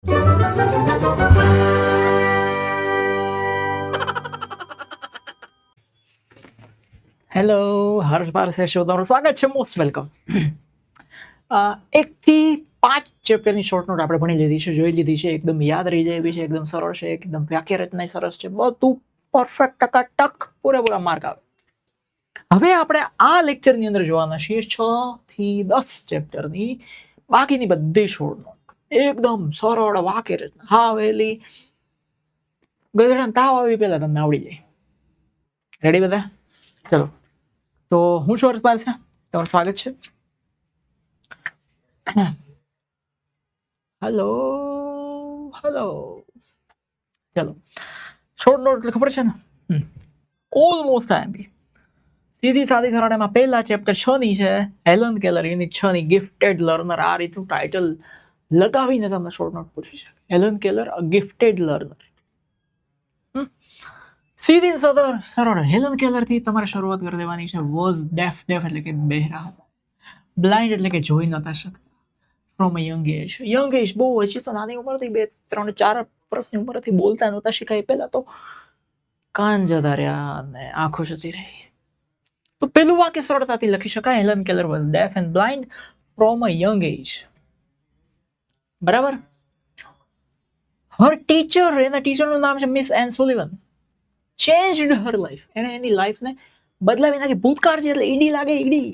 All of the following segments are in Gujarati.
હેલો, હર્ષ પારસે શો તમારું સ્વાગત છે. Most welcome. 1 થી 5 ચેપ્ટરની શોર્ટ નોટ આપણે ભણી લીધી છે, જોઈ લીધી છે, એકદમ યાદ રહી જાય એવી છે, એકદમ સરળ છે, એકદમ વાક્ય રચના સરસ છે, બધું પરફેક્ટ ટકાટક પૂરેપૂરા માર્ક આવે. હવે આપણે આ લેક્ચરની અંદર જોવાના છીએ 6 થી 10 ચેપ્ટરની બાકીની બધી શોર્ટ નોટ એકદમ સરળ વાક્ય રચના. હા, વેલી ગધેડાને તાવ આવી પહેલા તમને આવડી જાય. રેડી બધા? ચલો, તો હું છું હર્ષ પારસે, તમારું સ્વાગત છે. Hello hello. ચલો, શોર્ટ નોટ એટલે ખબર છે ને, ઓલમોસ્ટ આઈએમપી. સીધી સાદી ધોરણમાં પહેલા ચેપ્ટર 6 ની છે, હેલન કેલર યુનિટ 6 ની ગિફ્ટેડ લર્નર. આ રીતનું ટાઇટલ લગાવીને તમને શોર્ટ નોટ પૂછી શકે. હેલન કેલર અ ગિફ્ટેડ લર્નર. સીધી સરળ હેલન કેલર થી તમારે શરૂઆત કરી દેવાની છે. વોઝ ડેફ, ડેફ એટલે કે બહેરા હતા, બ્લાઇન્ડ એટલે કે જોઈ નતા શકતા. From a young age, young age બહુ હજી તો નાની ઉંમરથી 2, 3, 4 વર્ષની ઉંમરથી બોલતા નહોતા શીખાય. પહેલા તો કાન જતા રહ્યા અને આંખો જતી રહી. તો પેલું વાક્ય સરળતાથી લખી શકાય, Helen Keller was deaf and blind from a young age. બરાબર. હર ટીચર, એના ટીચરનું નામ છે miss Ann Sullivan. Changed her life, એને એની લાઈફને બદલાવી નાખી. ભૂતકાળ છે એટલે ઈડી લાગે ઈડી,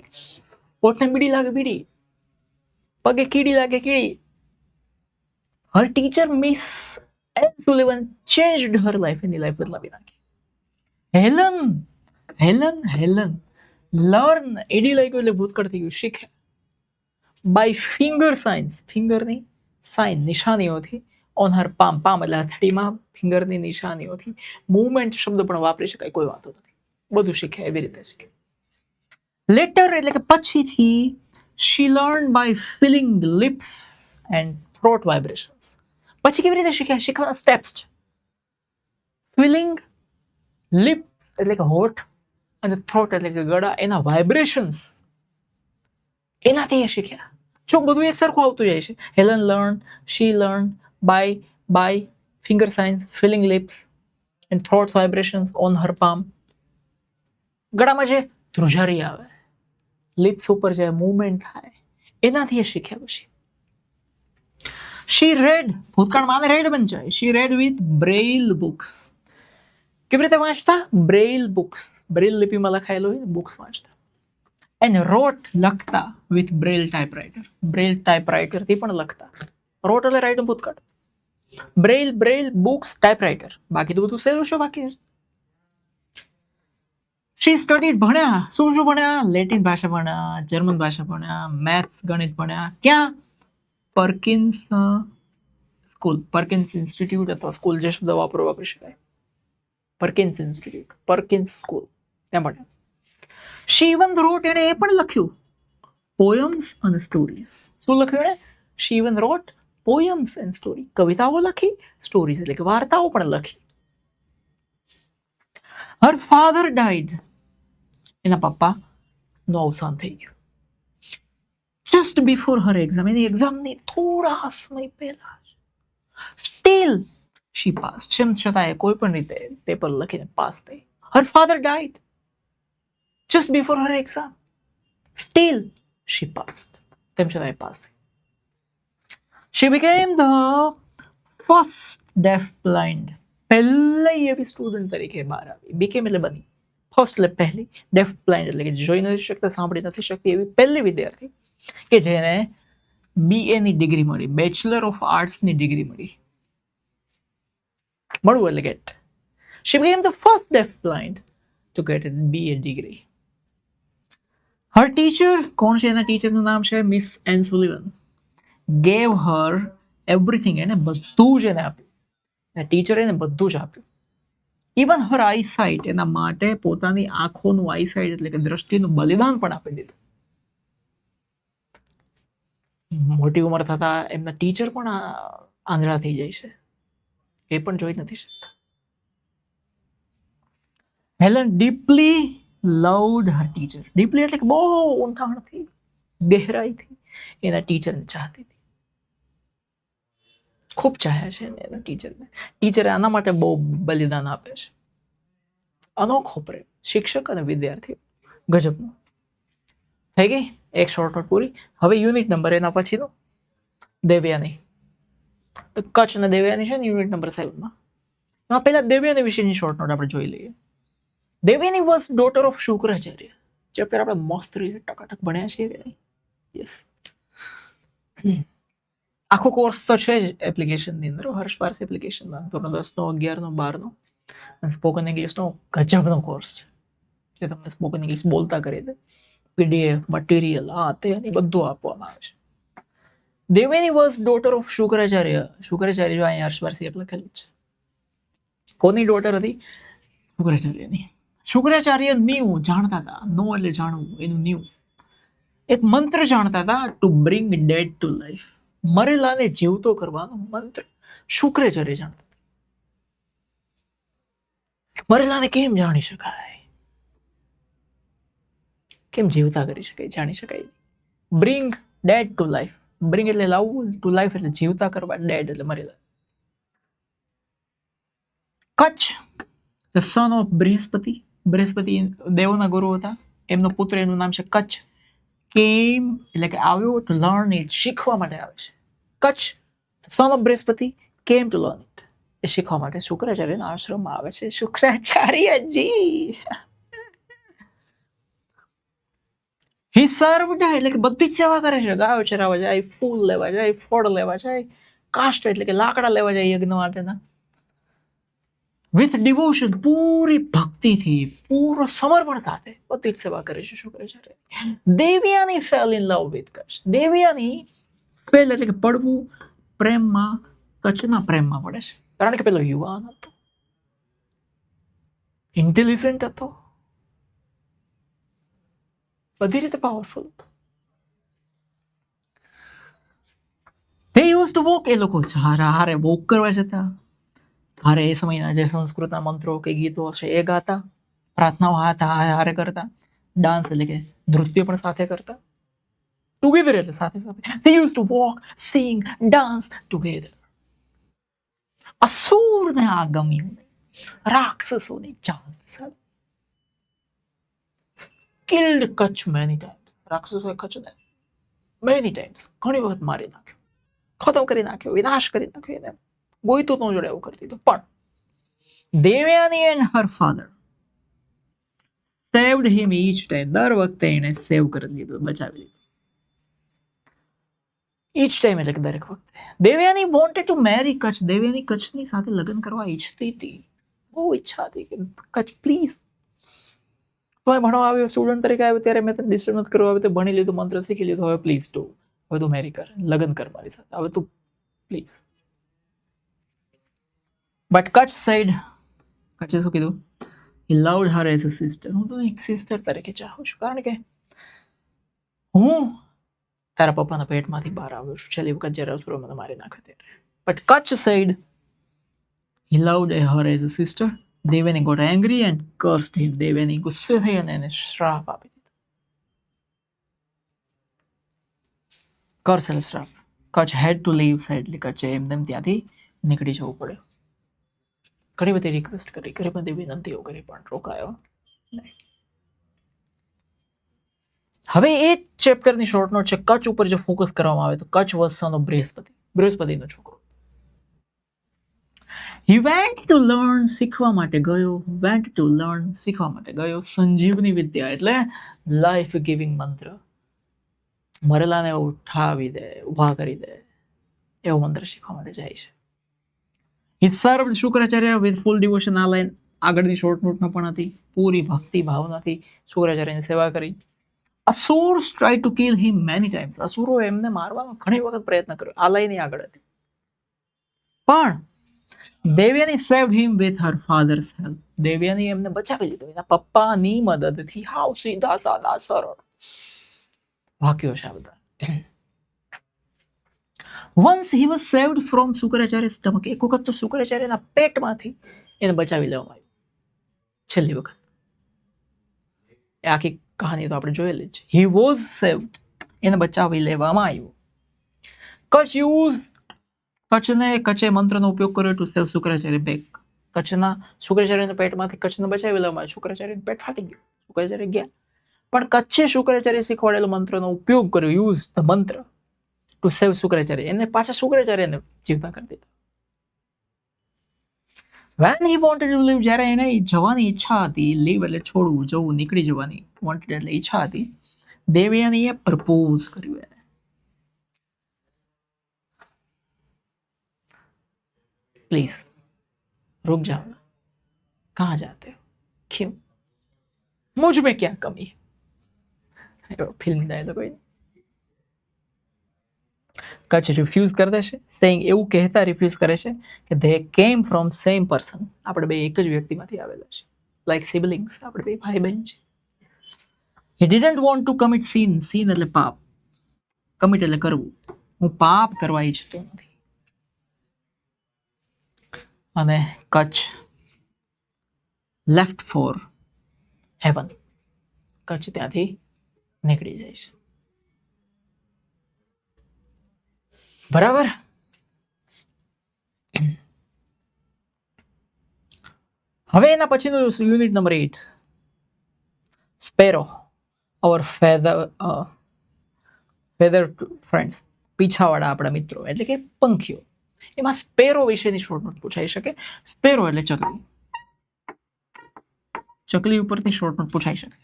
પોટને બીડી લાગે બીડી, પગે કીડી લાગે કીડી. Her teacher Miss Ann Sullivan changed her life, એની લાઈફ બદલાવી નાખી. Helen Helen Helen learn, ed લાગ્યું એટલે ભૂતકાળ થઈ ગયું, શીખે. બાય ફિંગર સાઇન્સ, ફિંગરની સાઇન નિશાનીઓથી, ઓન હર પામ, પામ એટલે હથેળીમાં ફિંગરની નિશાનીઓથી. મૂવમેન્ટ શબ્દ પણ વાપરી શકાય, કોઈ વાંધો નથી, બધું શીખે એવી રીતે શીખે. લેટર એટલે કે પછીથી, she learned by feeling the lips and throat vibrations. પછી કેવી રીતે શીખ્યા? શીખવાના સ્ટેપ્સ છે. ફિલિંગ, લિપ એટલે કે હોઠ, અને થ્રોટ એટલે કે ગળા, એના વાઇબ્રેશન્સ, એનાથી એ શીખ્યા. જો બધું એક સરખું આવતું જાય છે. Helen learn, she learn by finger signs, feeling lips and throat vibrations on her palm. ગળામાં જે ધ્રુજારી આવે, લિપ્સ ઉપર જે મૂવમેન્ટ થાય, એનાથી એ શીખ્યા. પછી શી રેડ, ભૂતકાળમાં રેડ બન જાય. શી રેડ વિથ બ્રેઇલ બુક્સ. કેવી રીતે વાંચતા? બ્રેઇલ બુક્સ, બ્રેઇલ લિપિમાં લખાયેલું હોય બુક્સ વાંચતા. એન્ડ રોટ, લખતા, with Braille typewriter, Braille typewriter થી પણ લખતા. રોટ એટલે રાઇટ ભૂતકાળ. બ્રેઇલ, બ્રેઇલ, બુક્સ, ટાઈપરાઇટર, બાકી તો બધું સહેલું છે બાકી. શી સ્ટડીડ, ભણ્યા. શું શું ભણ્યા? લેટિન ભાષા ભણ્યા, જર્મન ભાષા ભણ્યા, મેથ્સ ગણિત ભણ્યા. ક્યાં? પર્કિન્સ સ્કૂલ, પર્કિન્સ ઇન્સ્ટિટ્યૂટ અથવા સ્કૂલ, જે શબ્દ વાપરી શકાય. પર્કિન્સ ઇન્સ્ટિટ્યૂટ, પર્કિન્સ સ્કૂલ, ત્યાં ભણ્યા. શી ઇવન રોટ, એણે એ પણ લખ્યું, પોયમ્સ અને સ્ટોરીઝ. શું લખ્યું એણે? She even wrote poems and story, કવિતાઓ લખી, સ્ટોરીઝ એટલે કે વાર્તાઓ પણ લખી. હર ફાધર ડાઈડ, એના પપ્પા નું અવસાન થઈ ગયું. જસ્ટ બિફોર હર એક્ઝામ, એની એક્ઝામની થોડા સમય પહેલા. સ્ટીલ શી પાસ, તેમ છતાં કોઈ પણ રીતે પેપર લખીને પાસ થઈ. Her father died just before her exam, still she passed, તેમ છતાં પાસ થઈ. She became the first deaf blind, પહેલી એવી સ્ટુડન્ટ તરીકે બહાર આવી. બીકેમ એટલે બની, ફર્સ્ટ એટલે પહેલી, ડેફ બ્લાઇન્ડ એટલે કે જોઈ નથી શકતા, સાંભળી નથી શકતી એવી પહેલી વિદ્યાર્થી કે જેને BA ની ડિગ્રી મળી, બેચલર ઓફ આર્ટ્સ ની ડિગ્રી મળી. મળવું એટલે gate. She became the first deafblind to get a BA degree. Her teacher, કોણ છે એના ટીચરનું નામ છે miss Ann સુલિવન. Gave her everything, એને બધું જ એને આપ્યું. ટીચર એને બધું જ આપ્યું. Even her eyesight, એના માટે પોતાની આંખોનું આઈસાઇટ એટલે કે દ્રષ્ટિનું બલિદાન પણ આપી દીધું. મોટી ઉંમર થતા એમના ટીચર પણ આંધળા થઈ જાય છે, એ પણ જોઈ નથી શકતા. હેલન ડીપલી લવ્ડ હર ટીચર. ડીપલી એટલે કે બહુ ઊંડાણથી, ગહેરાઈથી એના ટીચરને ચાહતી હતી. ખૂબ ચાહ્યા છે એના ટીચરને. ટીચરે આના માટે બહુ બલિદાન આપે છે. અનોખો પ્રેમ શિક્ષક અને વિદ્યાર્થી, ગજબનો. થઈ ગઈ એક શોર્ટ નોટ પૂરી. હવે યુનિટ નંબર એના પછીનો દેવયાની. તો કચ્છ અને દેવયાની છે ને યુનિટ નંબર 7માં. પહેલા દેવયાની વિશેની શોર્ટ નોટ આપણે જોઈ લઈએ. Devyani was daughter of Shukracharya. Chapter આપણે મસ્ત રીતે ટકાટક ભણ્યા છીએ કે નહીં? યસ. આખો કોર્સ તો છે જ એપ્લિકેશનની અંદર, હર્ષ પાર્સ એપ્લિકેશનમાં. ધોરણ 10 નો, 11 નો, 12 નો સ્પોકન ઇંગ્લિશનો ગજબનો કોર્સ છે, જે તમને સ્પોકન ઇંગ્લિશ બોલતા કરી દે. પીડીએફ મટીરિયલ આ તે બધું આપવામાં આવે છે. Devyani was daughter of Shukracharya. Shukracharya જો અહીંયા હર્ષ પાર્સી લખેલું છે. કોની ડોટર હતી? શુક્રાચાર્યની. શુક્રાચાર્ય ન્યુ જાણતા હતા. નો એટલે જાણવું, એનું ન્યુ એક મંત્ર જાણતા હતા. To bring dead to life. મરેલાને જીવતો કરવાનો મંત્ર શુક્રાચાર્ય જાણતા. મરેલાને કેમ જાણી શકાય, કેમ જીવતા કરી શકાય, જાણી શકાય. Bring dead to life. Bring એટલે લાવવું, ટુ લાઈફ એટલે જીવતા કરવા, ડેડ એટલે મરેલા. Kacha the son of Brihaspati. Brihaspati દેવોના ગુરુ હતા. એમનો પુત્ર, એનું નામ છે કચ્છ. કેમ એટલે કે આવ્યો, ટુ લર્ન ઇટ શીખવા માટે આવે છે. કચ્છ સન of Brihaspati came to learn it એ શીખવા માટે શુક્રાચાર્યના આશ્રમમાં આવે છે. શુક્રાચાર્યજી હી સર્વડ એટલે કે બધી જ સેવા કરે છે. ગાયો ચરાવવા જાય, ફૂલ લેવા જાય, ફળ લેવા જાય, કાષ્ટ એટલે કે લાકડા લેવા જાય યજ્ઞ માટેના. વિથ ડિવોશન પૂરી ભક્તિથી, પૂરો સમર્પણ સાથે બધી જ સેવા કરે છે Shukracharya. Devyani fail in love with Kutch. Devyani fail એટલે કે પડવું, પ્રેમમાં, કચ્છના પ્રેમમાં પડે છે. કારણ કે પેલો યુવાન હતો, ઇન્ટેલિજન્ટ હતો, બધી રીતે પાવરફુલ હતો. They used to walk. એ લોકો હારે વોક કરવા જતા, હારે એ સમયના જે સંસ્કૃતના મંત્રો કે ગીતો હશે એ ગાતા, પ્રાર્થનાઓ હારે કરતા, ડાન્સ એટલે કે નૃત્ય પણ સાથે કરતા. ટુગેધર એટલે સાથે સાથે. They used to walk, sing, dance together. અસુરને આ ગમ્યું, રાક્ષસોની ચાલ સાથે. Killed Kutch many times. રાક્ષસોએ કચ્છને many times ઘણી વખત મારી નાખ્યો, ખતમ કરી નાખ્યો, વિનાશ કરી નાખ્યો. એને ગોઈતું ન જોડે એવું કરી દીધું. પણ Devyani and her father saved him each time. દર વખતે એને સેવ કરી દીધું, બચાવી લીધું. ઈચ ટાઈમ એટલે કે દરેક વખતે. Devyani wanted to marry Kutch. Devyani કચ્છની સાથે લગ્ન કરવા ઈચ્છતી હતી, બહુ ઈચ્છા હતી કે કચ્છ પ્લીઝ, તો ભણવા આવ્યો, સ્ટુડન્ટ તરીકે આવ્યો ત્યારે મેં તને ડિસ્ટર્બ નથી કરવા આવ્યો, તો ભણી લીધું, મંત્ર શીખી લીધું, હવે પ્લીઝ તું, હવે તું મેરી કર, લગ્ન કર મારી સાથે, હવે તું પ્લીઝ. બટ કચ્છ સાઈડ, કચ્છે શું કીધું? He loved her as a sister. હું તો એક સિસ્ટર તરીકે ચાહું છું, કારણ કે હું તારા પપ્પાના પેટમાંથી બહાર આવ્યો છું છેલ્લી વખત જ્યારે અસુરો મને મારી નાખ્યો ત્યારે. But Kacha side he loved her as a sister. Devayani got angry and cursed him. Devayani ગુસ્સે થઈ અને એને શ્રાપ આપી દીધો. કર્સ એટલે શ્રાપ. કચ્છ હેડ ટુ લીવ સાઈડ એટલે કચ્છે એમને ત્યાંથી નીકળી જવું પડ્યું. ઘણી બધી રિક્વેસ્ટ કરી, ઘણી બધી વિનંતીઓ કરી, પણ રોકાયો નહીં. હવે એ ચેપ્ટરની શોર્ટ નોટ છે. કચ્છ ઉપર જો ફોકસ કરવામાં આવે તો Kacha was son of Brihaspati. બૃહસ્પતિનો છોકરો. He went to learn. શીખવા માટે ગયો. Went to learn. શીખવા માટે ગયો. સંજીવની વિદ્યા એટલે લાઈફ ગિવિંગ મંત્ર. મરેલાને ઉઠાવી દે, ઉભા કરી દે એવો મંત્ર શીખવા માટે જાય છે. He served Shukracharya with full devotion. આ લાઈન આગળની શોર્ટ નોટમાં પણ હતી. પૂરી ભક્તિ ભાવનાથી શુક્રાચાર્યની સેવા કરી. Asurs try to kill him many times. અસુરો એમને મારવાનો ઘણી વખત પ્રયત્ન કર્યો. આ લાઈન આગળ હતી. પણ Devyani saved him with her father's help. Devyani એમને બચાવી લીધો એના પપ્પાની મદદથી. હાવ સીધા સાદા સરળ વાક્યો છે આ બધા. Once he was saved from Shukracharya stomach. એક વખત તો શુક્રાચાર્યના પેટમાંથી એને બચાવી લેવામાં આવ્યું છેલ્લી વખત. એ આખી કહાની તો આપણે જોયેલી જ છે. હી વોઝ સેવ્ડ, એને બચાવી લેવામાં આવ્યું. કચ્છ યુઝ કચ્છે મંત્રનો ઉપયોગ કર્યો ટુ સેવ શુક્રાચાર્ય બેક. કચ્છના શુક્રાચાર્યના પેટમાંથી કચ્છને બચાવી લેવામાં શુક્રાચાર્યનું પેટ ફાટી ગયું, શુક્રાચાર્ય ગયા, પણ કચ્છે શુક્રાચાર્ય શીખવાડેલો મંત્રનો ઉપયોગ કર્યો, યુઝ ધ મંત્ર ટુ સેવ શુક્રાચાર્ય. એને પાછા શુક્રાચાર્યને જીવતા કરી દીધા. When he wanted to leave, જ્યારે એને જવાની ઈચ્છા હતી, લીવ એટલે છોડવું, જવું, નીકળી જવાની, wanted એટલે ઈચ્છા હતી, દેવયાનીએ પ્રપોઝ કર્યું એને. प्लीज रुक जाओ ना, कहाँ जाते हो, क्यों, मुझ में क्या कमी है. फिल्म डायलॉग कोई કચ્છ રિફ્યુઝ કરી દેશે, સેઇંગ એવું કહેતા રિફ્યુઝ કરે છે કે they came from same person, આપણે બે એક જ વ્યક્તિમાંથી આવેલા છે, લાઈક સિબલિંગ્સ, આપણે બે ભાઈ બહેન છે. He didn't want to commit sin, sin એટલે પાપ, કમિટ એટલે કરવું, હું પાપ કરવા ઈચ્છતો નથી. અને Kutch left four heaven, Kutch ત્યાંથી નીકળી જાય છે. બરાબર. હવે એના પછીનું યુનિટ નંબર 8, સ્પેરો અવર ફેધર ફ્રેન્ડ્સ, પીછાવાળા આપણા મિત્રો એટલે કે પંખીઓ. એમાં સ્પેરો વિશેની શોર્ટ નોટ પૂછાઈ શકે. સ્પેરો એટલે ચકલી, ચકલી ઉપરથી શોર્ટ નોટ પૂછાઈ શકે.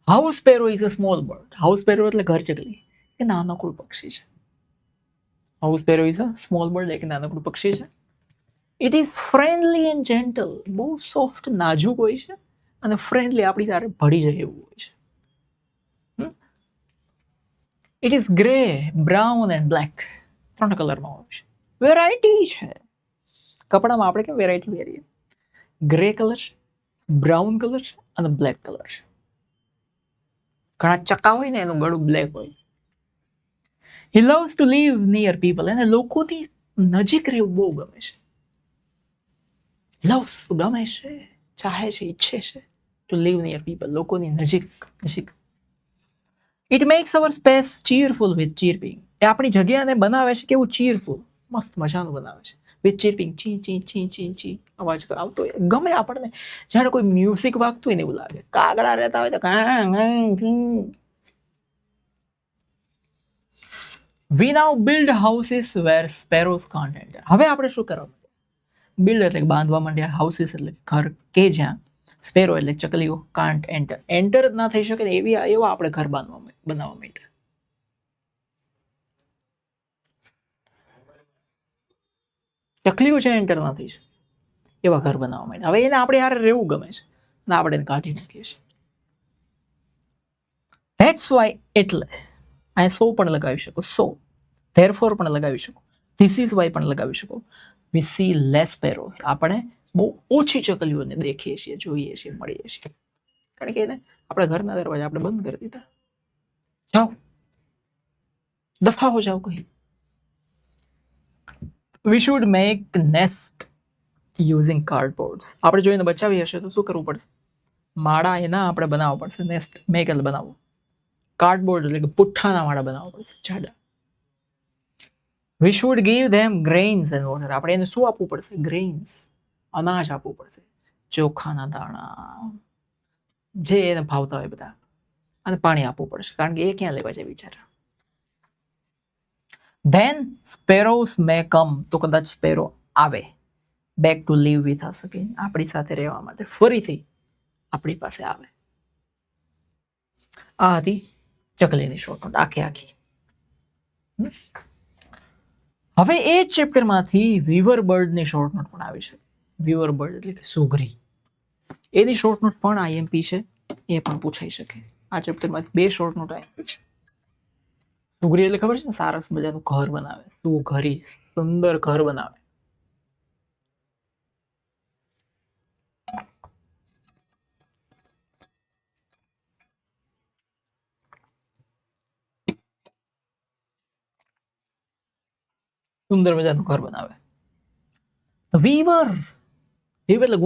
House sparrow is a small bird, house sparrow એટલે ઘર ચકલી, એ નાનકડું પક્ષી છે. House sparrow is a small bird, એક નાનકડું પક્ષી છે. It is friendly and gentle, બહુ સોફ્ટ નાજુક હોય છે અને ફ્રેન્ડલી, આપણી સાથે ભળી જાય એવું હોય છે. It is grey, brown and black, 3 કલરમાં હોય છે. વેરાયટી છે કપડામાં, આપણે કેમ વેરાયટી પહેરીએ, ગ્રે કલર છે, બ્રાઉન કલર છે અને બ્લેક કલર છે. ઘણા ચક્કા હોય ને એનું ગળું બ્લેક હોય. He loves to live near people, એને લોકોથી નજીક રહેવું બહુ ગમે છે. loves ગમે છે, ચાહે છે, ઈચ્છે છે, to live near people, લોકોની નજીક. It makes our space cheerful with chirping, એ આપણી જગ્યાને બનાવે છે કેવું ચીરફુલ, મસ્ત મજાનું બનાવે છે. વિથ ચીરપિંગ, ચી ચી ચી ચી ચી અવાજ આવતો હોય, ગમે આપણને. જાણે કોઈ મ્યુઝિક વાગતું હોય ને એવું લાગે. કાગડા રહેતા હોય તો We now build houses where sparrows can't enter. હવે આપણે શું કરવાનું? બિલ્ડ એટલે બાંધવા માંડ્યા, હાઉસીસ એટલે ઘર કે જ્યાં સ્પેરો એટલે ચકલીઓ કાન્ટ એન્ટર, એન્ટર જ ના થઈ શકે ને એવા આપણે ઘર બનાવવા માંડ્યા. ચકલીઓ છે એન્ટર ના થઈ શકે એવા ઘર બનાવવા માંડ્યા. હવે એને આપણે યાર રહેવું ગમે છે ને આપણે એને કાઢી નાખીએ છીએ. ધેટ્સ વાય એટલે અહીંયા સો પણ લગાવી શકો, સો ધેરફોર પણ લગાવી શકો, ધીસ ઇઝ વાય પણ લગાવી શકો. વી સી લેસ સ્પેરોઝ, આપણે બહુ ઓછી ચકલીઓને દેખીએ છીએ, જોઈએ છીએ, મળીએ છીએ. કારણ કે એને આપણા ઘરના દરવાજા આપણે બંધ કરી દીધા. જાઓ, દફા હો જાઓ કહી. We should make nest using cardboards, આપણે જોઈને બચાવી હશે તો શું કરવું પડશે? માળા એના આપણે બનાવવા પડશે. નેસ્ટ મેક એટલે બનાવવું, કાર્ડબોર્ડ એટલે કે પુઠ્ઠાના માળા બનાવવા પડશે, જાડા. We should give them grains and water, આપણે એને શું આપવું પડશે? ગ્રેઇન્સ, અનાજ આપવું પડશે, ચોખાના દાણા, જે એને ભાવતા હોય બધા, અને પાણી આપવું પડશે, કારણ કે એ ક્યાં લેવા જાય બિચારા. Then sparrows may come, તો કદાચ સ્પેરો આવે, back to live with us again, આપણી સાથે રહેવા માટે ફરીથી આપણી પાસે આવે. આ હતી ચકલીની શોર્ટ નોટ આખી. હવે એ જ ચેપ્ટરમાંથી વીવર બર્ડની શોર્ટ નોટ પણ આવી છે. વીવર બર્ડ એટલે કે સુઘરી, એની શોર્ટ નોટ પણ આઈએમપી છે, એ પણ પૂછાઈ શકે. આ ચેપ્ટરમાંથી 2 શોર્ટ નોટ આવી છે. સુઘરી એટલે ખબર છે ને, સારસ મજાનું ઘર બનાવે, સુઘરી, સુંદર ઘર બનાવે. સુંદર મજાનું ઘર બનાવે. વીવર, વીવર એટલે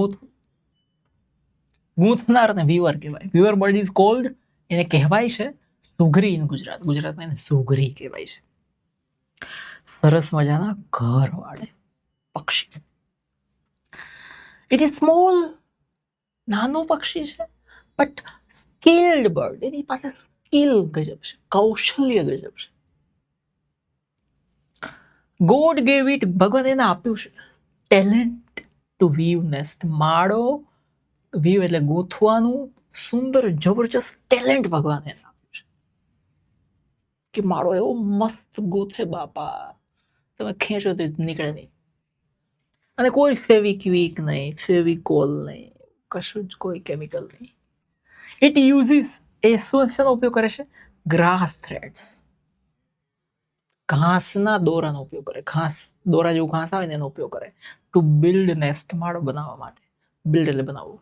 ગૂંથનાર ને વીવર કહેવાય. વીવર બર્ડ ઇઝ કોલ્ડ, એને કહેવાય છે સુઘરી ઇન ગુજરાત, ગુજરાતમાં એને સુઘરી કહેવાય છે. સરસ મજાના ઘર વાળે પક્ષી. ઇટ ઇઝ સ્મોલ, નાનું પક્ષી છે, બટ સ્કિલ્ડ બર્ડ. એની પાસે સ્કિલ ગજબ છે, કૌશલ્ય ગજબ છે. ગોડ ગેવ ઇટ, ભગવાન એને આપ્યું છે ટેલેન્ટ ટુ વીવ નેસ્ટ. માળો વીવ એટલે ગોથવાનું સુંદર જબરજસ્ત ટેલેન્ટ ભગવાન એને આપ્યું છે કે માળો એવો મસ્ત ગોથે બાપા, તમે ખેંચો તો નીકળે નહીં. અને કોઈ ફેવિક્વિક નહીં, ફેવિકોલ નહીં, કશું જ કોઈ કેમિકલ નહીં. ઇટ યુઝિસ, એ શેનો ઉપયોગ કરે છે? ગ્રાસ થ્રેડ્સ, ઘાસના દોરાનો ઉપયોગ કરે. ઘાસ, દોરા જેવું ઘાસ આવે ને એનો ઉપયોગ કરે ટુ બિલ્ડ નેસ્ટ, માળો બનાવવા માટે. બિલ્ડ એટલે બનાવવું.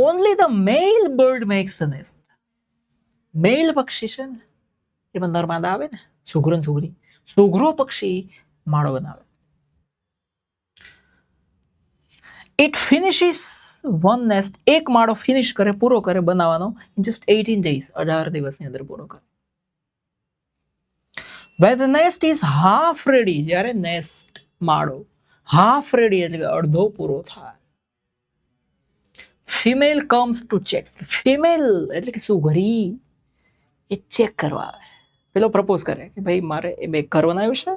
Only the male bird makes the nest. Male પક્ષી છે ને, એમાં નરમાદા આવે ને, સુઘરો ને સુઘરી, સુઘરો પક્ષી માળો બનાવે. ઇટ ફિનિશિસ વન નેસ્ટ, એક માળો ફિનિશ કરે, પૂરો કરે બનાવવાનો ઇન જસ્ટ 18 days, 18 દિવસની અંદર પૂરો કરે. When the nest is half ready, જ્યારે નેસ્ટ માળો half ready એટલે કે અડધો પૂરો થાય, female comes to check. Female એટલે કે સુઘરી, એ ચેક કરવા આવે. પેલો પ્રપોઝ કરે કે ભાઈ મારે એ બે ઘર બનાવ્યું છે,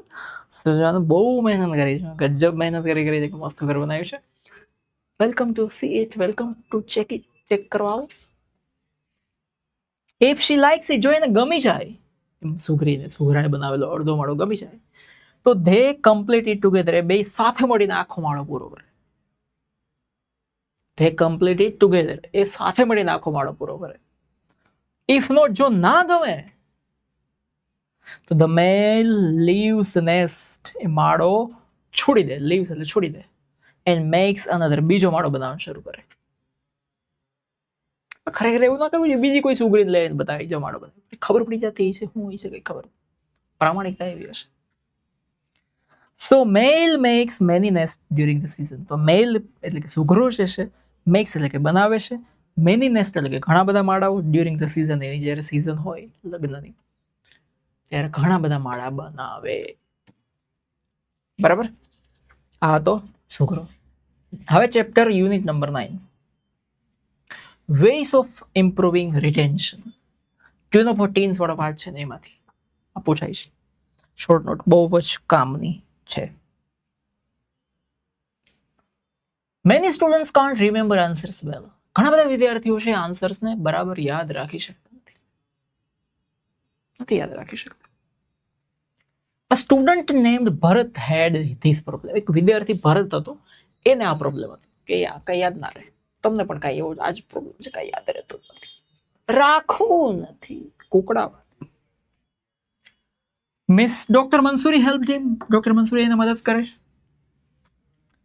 સજાવાનું બહુ મહેનત કરી છે, ગજબ મહેનત કરી છે કે મસ્ત ઘર બનાવ્યું છે, welcome to C it, welcome to check it, check કરવા આવો. ઇફ શી લાઇક્સ ઇટ, જો એને ગમી જાય, સુઘરીને, સુઘરાએ બનાવેલો અડધો માળો ગમી જાય, તો ધે કમ્પ્લીટ ઇટ ટુગેધર, એ બે સાથે મળીને આખો માળો પૂરો કરે. ધે કમ્પ્લીટ ઇટ ટુગેધર, એ સાથે મળીને આખો માળો પૂરો કરે. ઇફ નોટ, જો ના ગમે, તો the male leaves the nest, એ માળો છોડી દે. લીવ્સ એટલે છોડી દે. એન્ડ મેક્સ અનધર, બીજો માળો બનાવવાનું શરૂ કરે. ખરેખર એવું ના કરવું જોઈએ, બીજી કોઈ સુગરીને લઈને બતાવી જો માળો બનાવે, ખબર પડી જતી છે શું હોય છે, કઈ ખબર, પ્રામાણિકતા એવી હશે. So male makes many nest during the season. તો મેલ એટલે કે સુઘરો છે, મેક્સ એટલે કે બનાવે છે, મેની નેસ્ટ એટલે કે ઘણા બધા માળાઓ, ડ્યુરિંગ ધ સીઝન, એની જ્યારે સીઝન હોય લગ્નની ત્યારે ઘણા બધા માળા બનાવે. બરાબર, આ તો સુઘરો. હવે chapter unit number 9, ways of improving retention. Tune of teens વાળો પાર્ટ છે ને, એમાંથી આ પૂછાય છે. શોર્ટ નોટ બહુ જ કામની છે. Many students can't remember answers well. ઘણા બધા વિદ્યાર્થીઓ છે આન્સર્સને બરાબર યાદ રાખી શકતા નથી યાદ રાખી શકતા. A student named Bharat had this problem. એક વિદ્યાર્થી ભરત હતો, એને આ પ્રોબ્લેમ હતો કે કઈ યાદ ના રહે. તમને પણ કઈ એવો આ જ પ્રોબ્લેમ છે, કઈ યાદ રહેતું નથી, રાખવું નથી, કુકડા. Miss doctor Mansuri help him. Doctor Mansuri એને મદદ કરે.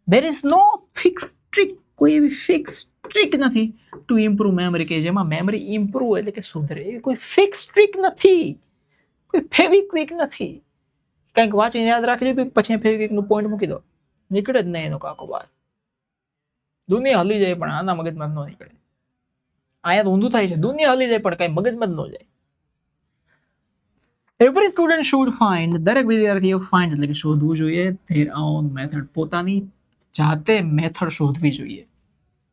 There is no fixed trick, કોઈ એવી ફિક્સ ટ્રીક નથી ટુ ઇમ્પ્રુવ મેમરી, કે જેમાં મેમરી ઇમ્પ્રુવ એટલે કે સુધરે. એવી કોઈ ફિક્સ ટ્રીક નથી, કોઈ ફેવિક્વિક નથી. કંઈક વાંચીને યાદ રાખી લીધું પછી ફેવિક્વિકનું પોઈન્ટ મૂકી દો, નીકળે જ નહીં એનો કાકો બહાર. દુનિયા હલી જાય પણ આના મગજમાં ન નીકળે. અહીંયા તો ઊંધું થાય છે, દુનિયા હલી જાય પણ કઈ મગજમાં જ ન જાય. એવરી સ્ટુડન્ટ શુડ ફાઇન્ડ, દરેક વિદ્યાર્થીઓ ફાઇન્ડ એટલે કે શોધવું જોઈએ, ધેર ઓન મેથડ, પોતાની જાતે મેથડ શોધવી જોઈએ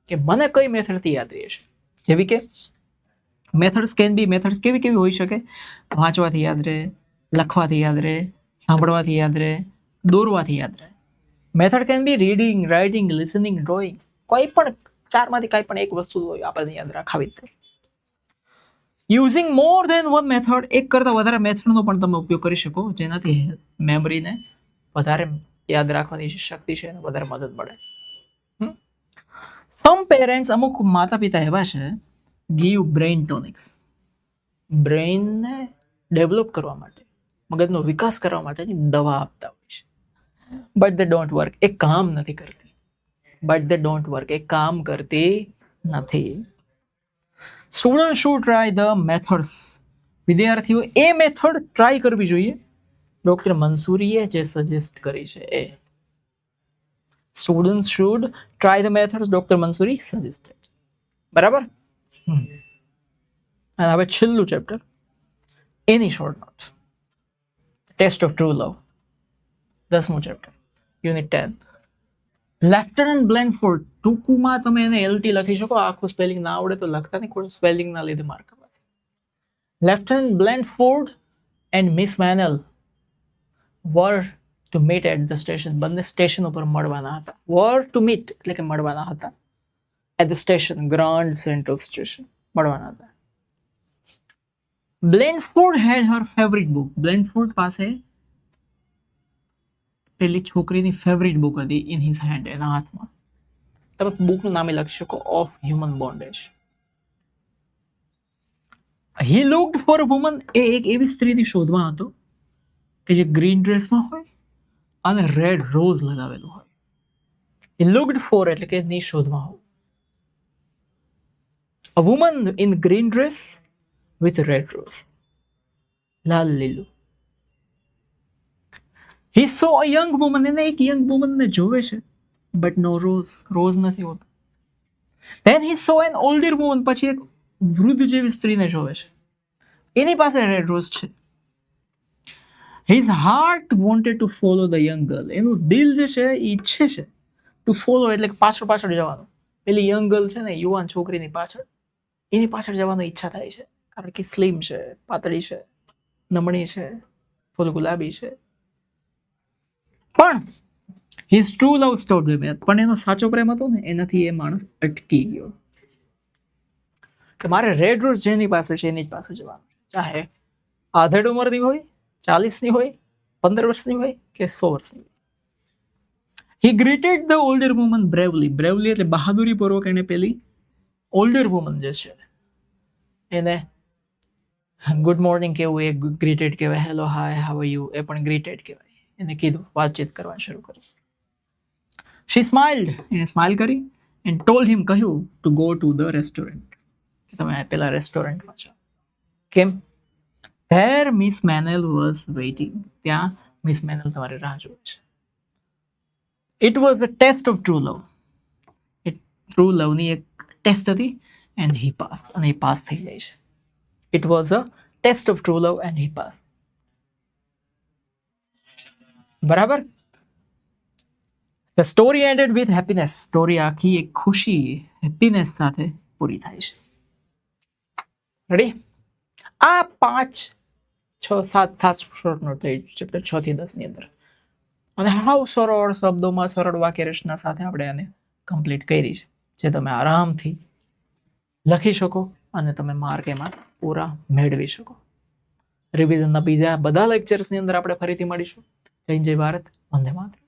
કે મને કઈ મેથડથી યાદ રહેશે. જેવી કે મેથડ્સ કેન બી, મેથડ્સ કેવી કેવી હોઈ શકે? વાંચવાથી યાદ રહે, લખવાથી યાદ રહે, સાંભળવાથી યાદ રહે, દોરવાથી યાદ રહે. Method can be reading, writing, listening, drawing. કોઈ પણ ચારમાંથી કઈ પણ એક વસ્તુ આપણે યાદ રાખાવી જ. યુઝિંગ મોર દેન વન મેથડ, એક કરતાં વધારે મેથડનો પણ તમે ઉપયોગ કરી શકો, જેનાથી મેમરીને વધારે યાદ રાખવાની શક્તિ છે અને વધારે મદદ મળે. સમ પેરેન્ટ્સ, અમુક માતા પિતા એવા છે, ગીવ બ્રેઇન ટોનિક્સ, બ્રેઇનને ડેવલપ કરવા માટે, મગજનો વિકાસ કરવા માટેની દવા આપતા હોય છે. બટ દે ડોન્ટ વર્ક, એ કામ નથી કરતી. બટ દે ડોન્ટ વર્ક, એ કામ કરતી નથી. Student should try the methods, વિદ્યાર્થીઓ એ મેથડ ટ્રાય કરવી જોઈએ ડોક્ટર મંસૂરીએ જે સજેસ્ટ કરી છે એ. Student should try the methods doctor Mansuri suggested. બરાબર. અને હવે છેલ્લું ચેપ્ટર, એની short note. Test of true love, 10મું ચેપ્ટર, યુનિટ 10. લેફ્ટનન્ટ બ્લેનફોર્ડ, ટૂંકમાં તમે એને LT લખી શકો, આખું સ્પેલિંગ ના આવડે તો લખતા નહીં, કોઈ સ્પેલિંગ ના લીધે માર્ક અપાશે. Lieutenant Blenford and Miss Menal were to meet at the station. બંને સ્ટેશન ઉપર મળવાના હતા. were to meet એટલે કે મળવાના હતા. at the station, Grand Central Station મળવાના હતા. Blandford had her favorite book. Blandford પાસે પેલી છોકરીની ફેવરિટ બુક હતી in his hand, એના હાથમાં. તમે બુકનું નામે લખી શકો, of human bondage. he looked for a woman, એ એક એવી સ્ત્રીની શોધમાં હતો કે જે ગ્રીન ડ્રેસમાં હોય અને રેડ રોઝ લગાવેલું હોય. he looked for એટલે કે ની શોધમાં હોય. a woman in green dress with red rose, લાલ લીલું. he saw a young woman, એને એક યંગ વુમન ને જોવે છે, but no rose, રોઝ નથી હોતો. then he saw an older woman, પછી એક વૃદ્ધ જેવી સ્ત્રીને જોવે છે, એની પાસે રેડ રોઝ છે. his heart wanted to follow the young girl, એનું દિલ જે છે એ ઈચ્છે છે to follow એટલે કે પાછળ પાછળ જવાનું. પેલી યંગ ગર્લ છે ને, યુવાન છોકરીની પાછળ, એની પાછળ જવાની ઈચ્છા થાય છે, કારણ કે સ્લિમ છે, પાતળી છે, નમણી છે, ફૂલ ગુલાબી છે. પણ his true love stopped him, પણ એનો સાચો પ્રેમ હતો ને એનાથી એ માણસ અટકી ગયો કે મારે રેડ રોઝ જેની પાસે છે એની જ પાસે જવાનું, ચાહે આધેડ ઉંમરની હોય, 40ની હોય, 15 વર્ષની હોય કે 100 વર્ષની. he greeted the older woman bravely. bravely એટલે બહાદુરીપૂર્વક એને પેલી ઓલ્ડર વુમન જે છે એને ગુડ મોર્નિંગ કેવું, એ ગ્રીટેડ કહેવાય, hello hi how are you એ પણ ગ્રીટેડ કહેવાય. એને કીધું, વાતચીત કરવાનું શરૂ કર્યું. she smiled, એને સ્માઇલ કરી, and told him, કહ્યું, to go to the restaurant, કે તમે પેલા રેસ્ટોરન્ટમાં જાઓ. કેમ? there Miss Manel was waiting, ત્યાં મિસ મેનલ તમારી રાહ જોવે છે. it was the test of true love, એ ટ્રુ લવની એક ટેસ્ટ હતી, and he passed, અને એ પાસ થઈ જાય છે. it was a test of true love and he passed. બરાબર? the story ended with happiness, story આખી એક ખુશી, હેપીનેસ સાથે પૂરી થાય છે. રેડી? આ 5 6 7 શોર્ટ નોટ થઈ ચેપ્ટર 6 થી 10 ની અંદર, અને હાવ સરળ શબ્દોમાં સરળ વાક્ય રચના સાથે આપણે આને કમ્પ્લીટ કરી છે, જે તમે આરામથી લખી શકો અને તમે માર્ક એમાં પૂરા મેળવી શકો. રિવિઝનના બીજા બધા લેક્ચર્સની અંદર આપણે ફરીથી મળીશું. જય ભારત, વંદે માતરમ.